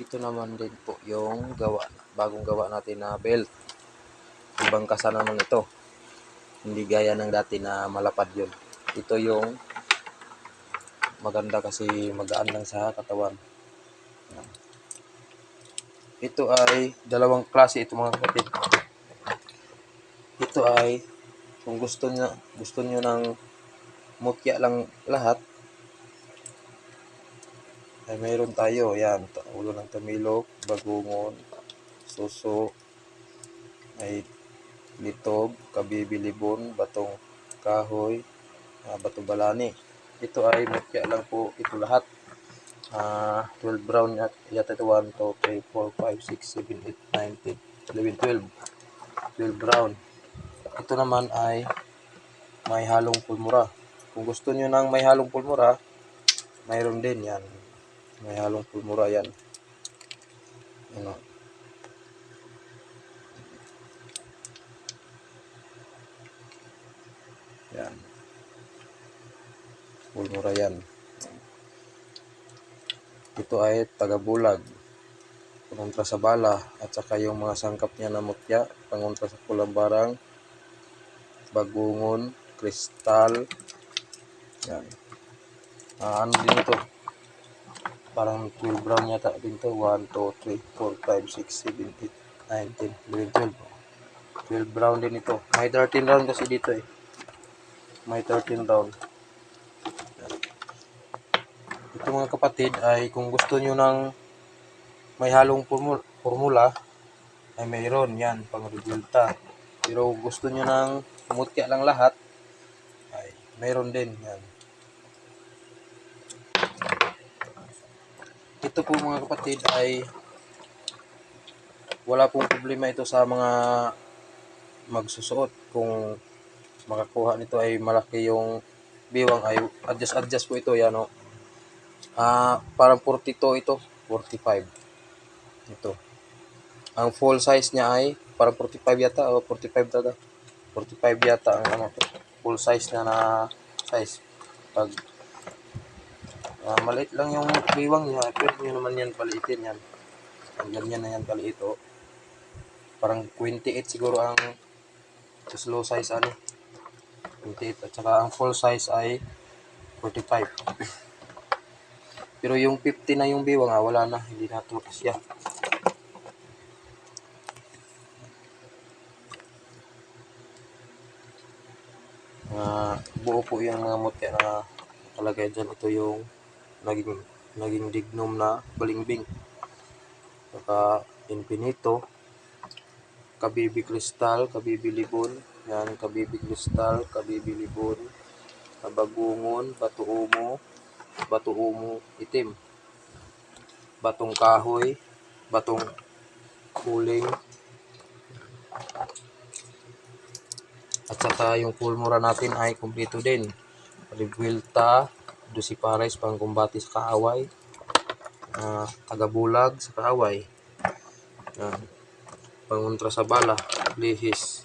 ito naman din po yung bagong gawa natin na belt. Ibang kasa naman ito. Hindi gaya ng dati na malapad yun. Ito yung maganda kasi magaan lang sa katawan. Ito ay dalawang klase ito mga kapatid. Ito ay kung gusto nyo ng mutya lang lahat, ay mayroon tayo. Yan, ulo ng tamilok, bagungon, suso, ay litog, kabibilibon, batong kahoy, bato balani. Ito ay mutya lang po ito lahat. 12 brown yata ito. 1, 2, 3, 4, 5, 6, 7, 8, 9, 10, 11, 12 brown. Ito naman ay may halong pulmura. Kung gusto nyo ng may halong pulmura, mayroon din yan. May halong pulmura yan. Ano? Yan. Pulmura yan. Ito ay tagabulag, pangontra sa bala, at saka yung mga sangkap niya na mutya, pangontra sa kulambarang, bagungon, kristal. Yan. Ano din ito? Parang 12 brown yata din ito. 1, 2, 3, 4, 5, 6, 7, 8, 9, 10, 11, 12. 12 brown din ito. May 13 round kasi dito eh. May 13 round. Ito mga kapatid ay kung gusto nyo ng may halong formula ay mayroon yan, pang resulta. Pero gusto nyo ng mutya lang lahat ay mayroon din yan. Ito po mga kapatid ay wala pong problema ito sa mga magsusuot. Kung makakuha nito ay malaki yung biwang ay adjust po ito yan o. Parang 42 ito, 45 ito. Ang full size niya ay parang 45 yata o 45 talaga. 45 yata ang ano to. Full size na size. Pag maliit lang yung biwang niya, pwede nyo naman yan paliitin yan. Ang ganyan na yan kaliit o. Parang 28 siguro ang slow size ano. 28 at saka ang full size ay 45. Pero yung 50 na yung biwang wala na, hindi na ito kasya. Buo po yung mga mutya na nakalagay dyan. Ito yung naging dignum na balimbing. Saka infinito, kabibi kristal, kabibi libon, yan, kabibi kristal, kabibi libon, bagungon, bato umo itim, batong kahoy, batong kuling, at saka yung pulmura natin ay kumpleto din. Revuelta, dosipares, pangkumbati sa kaaway, tagabulag sa kaaway, pangontra sa bala, lihis,